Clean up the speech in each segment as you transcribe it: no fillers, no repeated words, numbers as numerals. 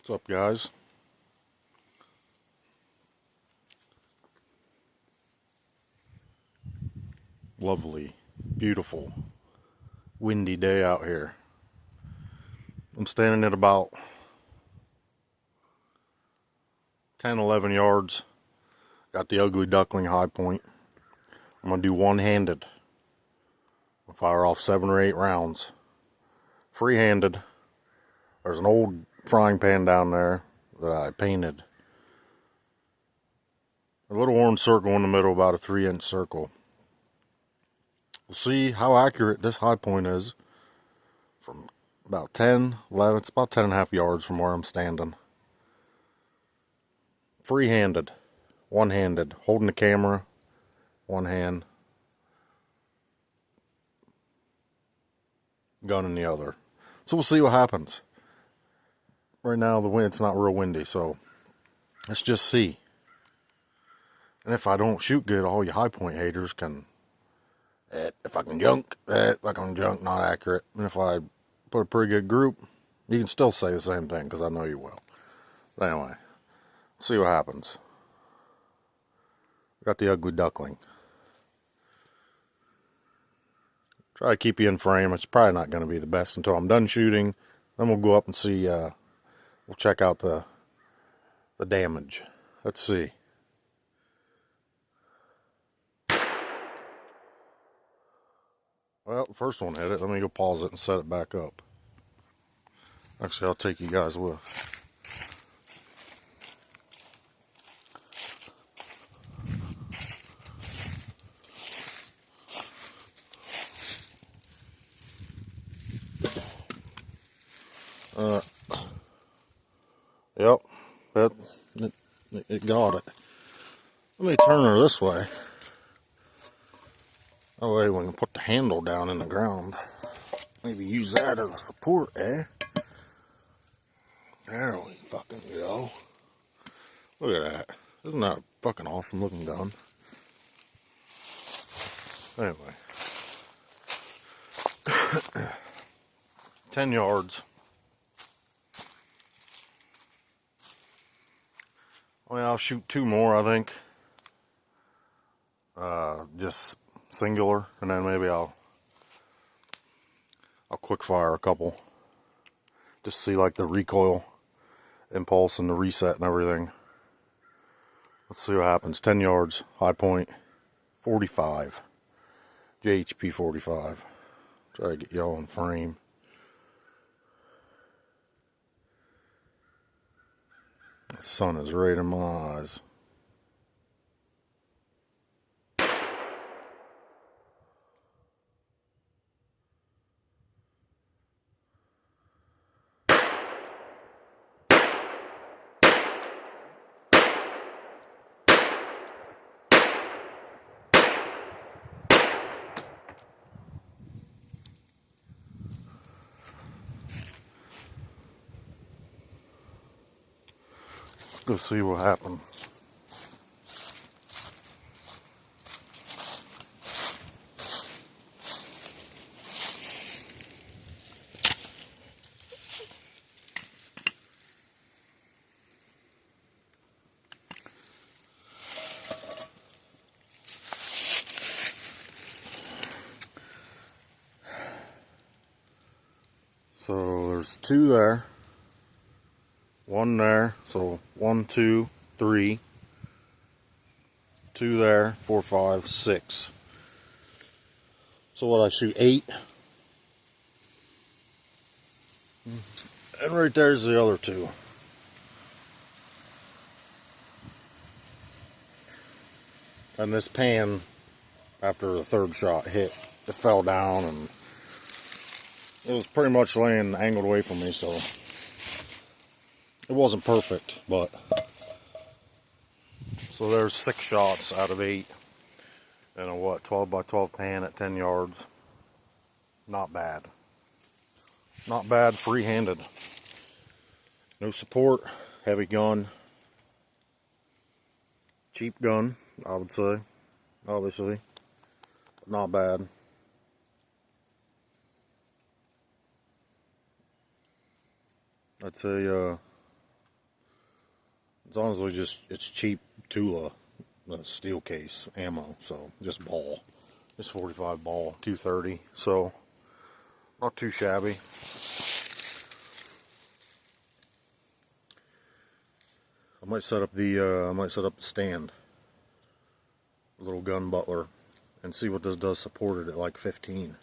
What's up, guys? Lovely, beautiful, windy day out here. I'm standing at about 10, 11 yards. Got the ugly duckling high point. I'm going to do one-handed. I'll fire off 7 or 8 rounds. Free-handed. There's an old frying pan down there that I painted. A little orange circle in the middle, about a 3-inch circle. We'll see how accurate this high point is from about 10, 11, it's about 10 and a half yards from where I'm standing. Free-handed, one-handed, holding the camera, one hand, gun in the other. So we'll see what happens. Right now the wind, it's not real windy, so let's just see. And if I don't shoot good, all you high point haters can, if I can junk, not accurate. And if I put a pretty good group, you can still say the same thing, because I know you will. But anyway, let's see what happens. Got the ugly duckling. Try to keep you in frame. It's probably not going to be the best until I'm done shooting. Then we'll go up and see, we'll check out the damage. Let's see. Well, the first one hit it. Let me go pause it and set it back up. Actually, I'll take you guys with. Yep, it got it. Let me turn her this way. That way we can put the handle down in the ground. Maybe use that as a support, eh? There we fucking go. Look at that. Isn't that a fucking awesome looking gun? Anyway. 10 yards. Well, I'll shoot 2 more, I think. Just singular, and then maybe I'll quick fire a couple. Just see like the recoil impulse and the reset and everything. Let's see what happens. 10 yards, high point, 45. JHP 45. Try to get y'all in frame. The sun is right in my eyes. Let's go see what happened. So there's 2 there, 1 there, so 1, 2, 3, 2 there, 4, 5, 6. So what, I shoot 8, and right there's the other 2. And this pan, after the 3rd shot hit, it fell down, and it was pretty much laying angled away from me, so it wasn't perfect, but so there's 6 shots out of 8 and a what, 12 by 12 pan at 10 yards. Not bad. Not bad, free-handed. No support, heavy gun. Cheap gun, I would say, obviously, but not bad. I'd say It's honestly just, it's cheap Tula steel case ammo, so just ball. Just 45 ball, 230, so not too shabby. I might set up the stand, a little gun butler, and see what this does supported at like 15.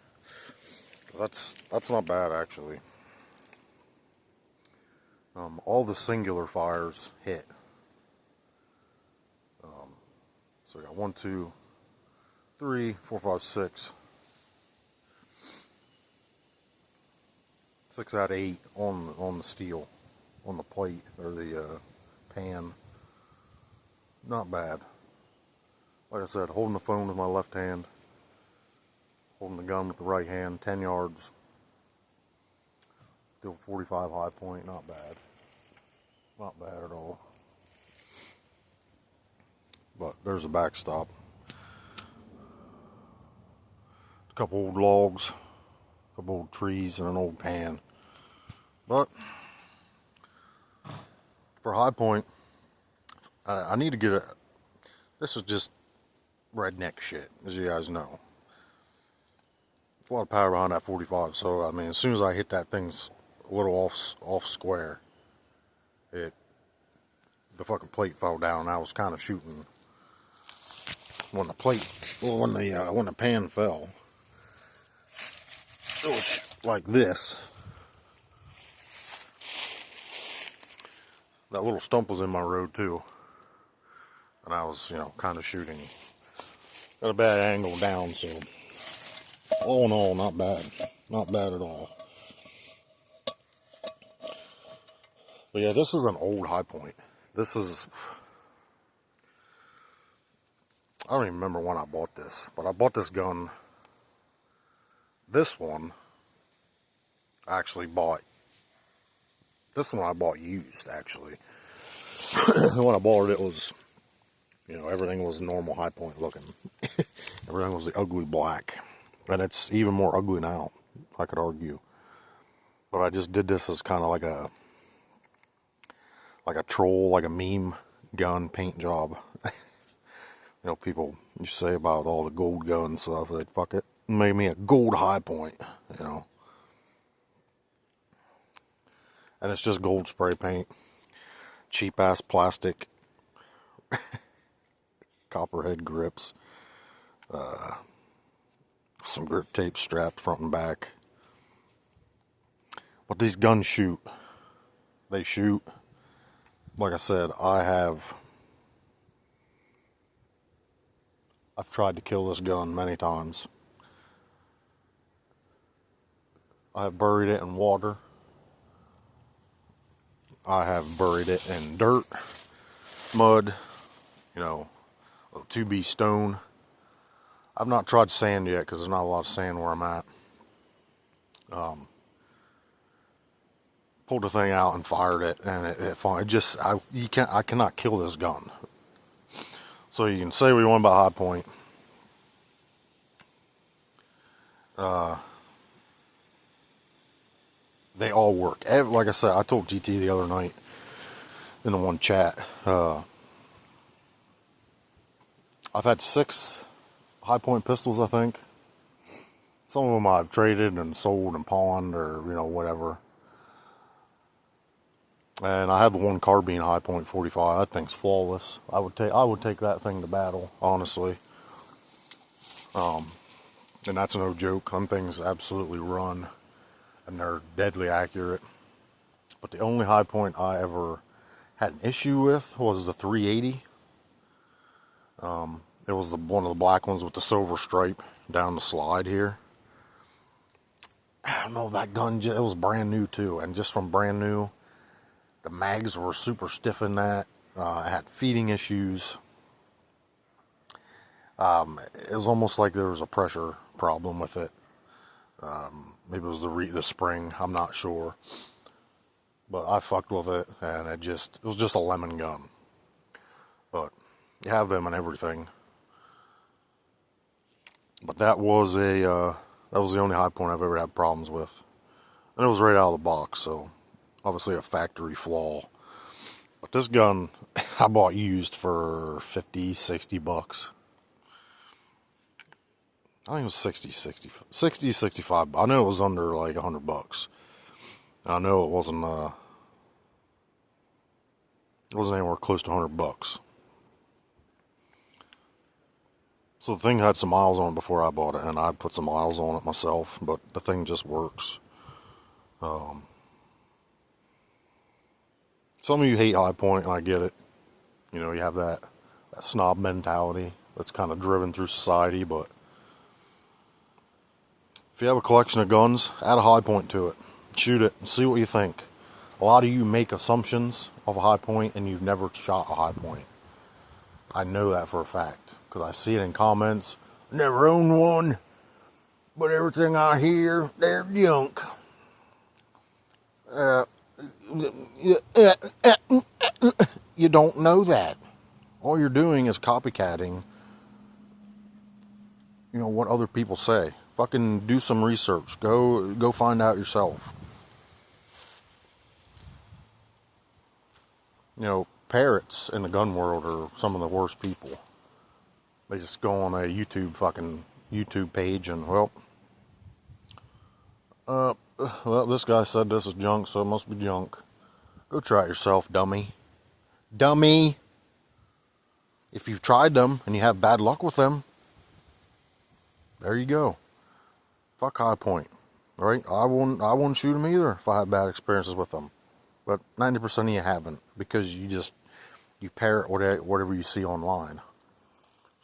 That's not bad actually. All the singular fires hit. So I got 1, 2, 3, 4, 5, 6. 6 out of 8 on the steel, on the plate or the pan. Not bad. Like I said, holding the phone with my left hand, holding the gun with the right hand, 10 yards. Still 45 high point, not bad. Not bad at all. But there's a backstop. A couple old logs, a couple old trees, and an old pan. But for high point, I need to get a. This is just redneck shit, as you guys know. There's a lot of power behind that 45, so I mean, as soon as I hit that thing's a little off square, the fucking plate fell down. I was kind of shooting when the pan fell. It was like this. That little stump was in my road too, and I was, kind of shooting at a bad angle down. So all in all, not bad at all. But yeah, this is an old high point. This is, I don't even remember when I bought this, but I bought this gun. This one I bought used, actually. When I bought it, it was, everything was normal high point looking. Everything was the ugly black. And it's even more ugly now, I could argue. But I just did this as kind of like a troll, like a meme gun paint job. People you say about all the gold gun stuff, they'd fuck it. Made me a gold high point, And it's just gold spray paint. Cheap ass plastic. Copperhead grips. Some grip tape strapped front and back. But these guns shoot. They shoot. Like I said, I've tried to kill this gun many times. I have buried it in water. I have buried it in dirt, mud, 2B stone. I've not tried sand yet because there's not a lot of sand where I'm at. Pulled the thing out and fired it, and I cannot kill this gun. So you can say what you want about high point. They all work. Like I said, I told GT the other night in the one chat. I've had 6 high point pistols, I think. Some of them I've traded and sold and pawned or, whatever. And I have the one carbine high point 45. That thing's flawless. I would take that thing to battle, honestly. And that's no joke. Them things absolutely run. And they're deadly accurate. But the only high point I ever had an issue with was the 380. It was one of the black ones with the silver stripe down the slide here. I don't know, that gun, it was brand new too. And just from brand new, the mags were super stiff in that. I had feeding issues. It was almost like there was a pressure problem with it. Maybe it was the spring, I'm not sure. But I fucked with it, and it was just a lemon gun. But you have them and everything. But that was the only high point I've ever had problems with. And it was right out of the box, so obviously a factory flaw. But this gun, I bought used for 50, 60 bucks. I think it was 60, 65. I know it was under like 100 bucks. I know it wasn't anywhere close to 100 bucks. So the thing had some miles on it before I bought it, and I put some miles on it myself, but the thing just works. Some of you hate High Point, and I get it. You know, you have that snob mentality that's kind of driven through society, but if you have a collection of guns, add a High Point to it. Shoot it and see what you think. A lot of you make assumptions of a High Point, and you've never shot a High Point. I know that for a fact, because I see it in comments. Never owned one, but everything I hear, they're junk. You don't know that. All you're doing is copycatting, you know, what other people say. Fucking do some research. Go find out yourself. You know, parrots in the gun world are some of the worst people. They just go on a YouTube page and, well, this guy said this is junk, so it must be junk. Go try it yourself, dummy. Dummy! If you've tried them and you have bad luck with them, there you go. Fuck High Point, right? I wouldn't shoot them either if I had bad experiences with them. But 90% of you haven't, because you parrot whatever you see online.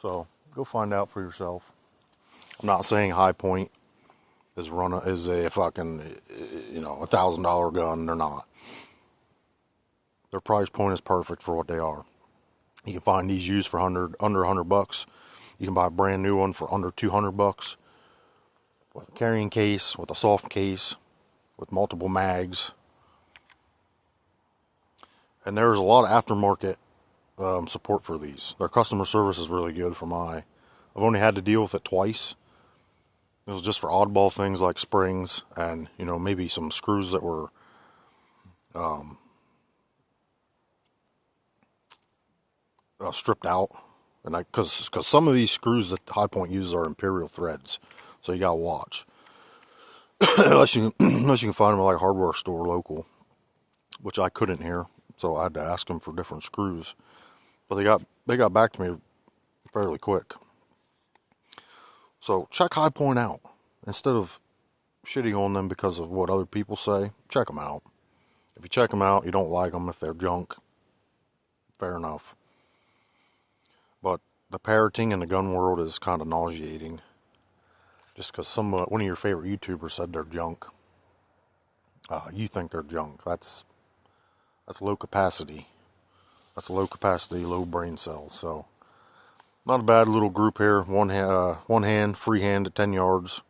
So go find out for yourself. I'm not saying High Point is a fucking, you know, $1,000 gun. They're not. Their price point is perfect for what they are. You can find these used for under 100 bucks. You can buy a brand new one for under 200 bucks. With a carrying case, with a soft case, with multiple mags. And there's a lot of aftermarket support for these. Their customer service is really good for I've only had to deal with it twice. It was just for oddball things like springs and, you know, maybe some screws that were stripped out. And because some of these screws that High Point uses are imperial threads, so you gotta watch. unless you can find them at like a hardware store local, which I couldn't here, so I had to ask them for different screws. But they got back to me fairly quick. So check High Point out instead of shitting on them because of what other people say. Check them out. If you check them out, you don't like them if they're junk. Fair enough. But the parroting in the gun world is kind of nauseating. Just because one of your favorite YouTubers said they're junk, you think they're junk. That's low capacity. That's low capacity, low brain cells. So not a bad little group here. One hand, free hand at 10 yards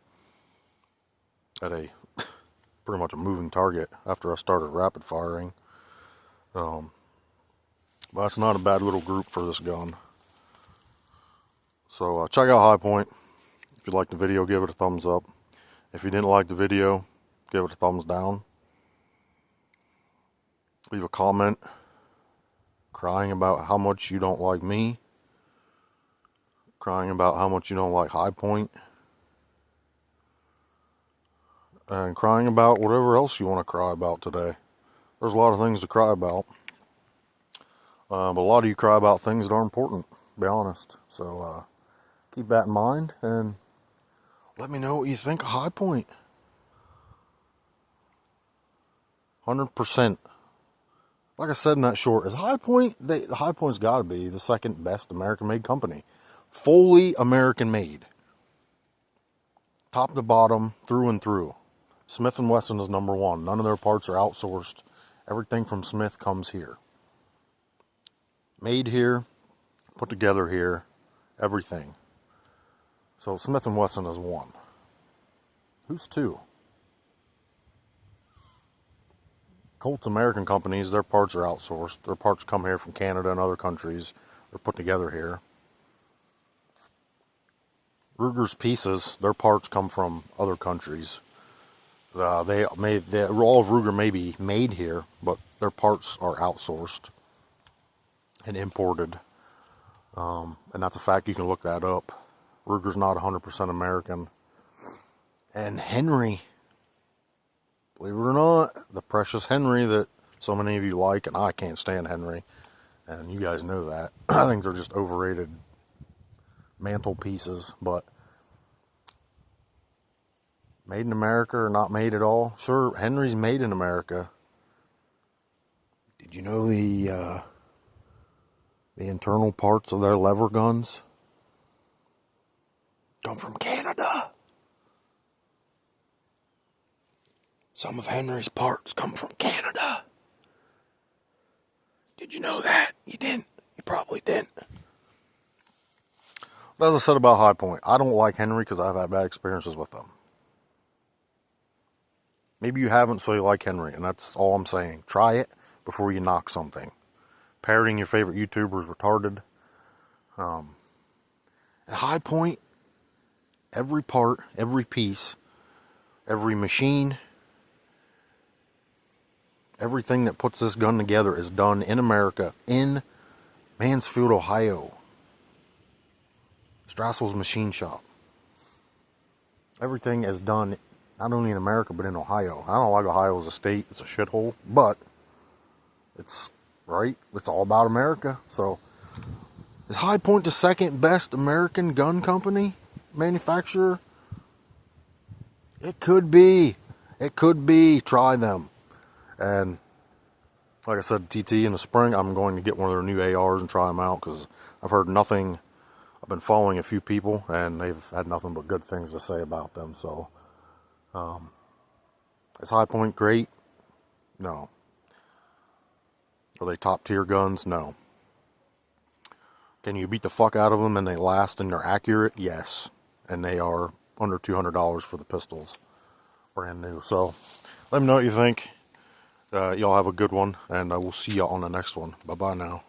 at a pretty much a moving target after I started rapid firing. But that's not a bad little group for this gun. So check out High Point. If you liked the video, give it a thumbs up. If you didn't like the video, give it a thumbs down. Leave a comment crying about how much you don't like me. Crying about how much you don't like High Point. And crying about whatever else you want to cry about today. There's a lot of things to cry about. But a lot of you cry about things that are important, to be honest. So keep that in mind and let me know what you think of High Point. 100%. Like I said in that short, is High Point, the High Point's got to be the second best American-made company. Fully American-made. Top to bottom, through and through. Smith & Wesson is number one. None of their parts are outsourced. Everything from Smith comes here. Made here, put together here, everything. So Smith & Wesson is one. Who's two? Colt's American companies, their parts are outsourced. Their parts come here from Canada and other countries. They're put together here. Ruger's pieces, their parts come from other countries. All of Ruger may be made here, but their parts are outsourced. and imported. And that's a fact. You can look that up. Ruger's not 100% American. And Henry, believe it or not, the precious Henry that so many of you like, and I can't stand Henry, and you guys know that. I think they're just overrated mantelpieces, but made in America or not made at all? Sure, Henry's made in America. Did you know the internal parts of their lever guns come from Canada? Some of Henry's parts come from Canada. Did you know that? You didn't. You probably didn't. But as I said about High Point, I don't like Henry because I've had bad experiences with them. Maybe you haven't, so you like Henry, and that's all I'm saying. Try it before you knock something. Parroting your favorite YouTuber is retarded. At High Point, every part, every piece, every machine, everything that puts this gun together is done in America, in Mansfield, Ohio. Strassel's Machine Shop. Everything is done not only in America, but in Ohio. I don't like Ohio as a state. It's a shithole, but it's right. It's all about America. So, is High Point the second best American gun company manufacturer? It could be. It could be. Try them. And like I said, TT in the spring, I'm going to get one of their new ARs and try them out because I've heard nothing. I've been following a few people and they've had nothing but good things to say about them. So, is High Point great? No. Are they top tier guns? No. Can you beat the fuck out of them and they last and they're accurate? Yes. And they are under $200 for the pistols. Brand new. So, let me know what you think. Y'all have a good one, and we'll see y'all on the next one. Bye-bye now.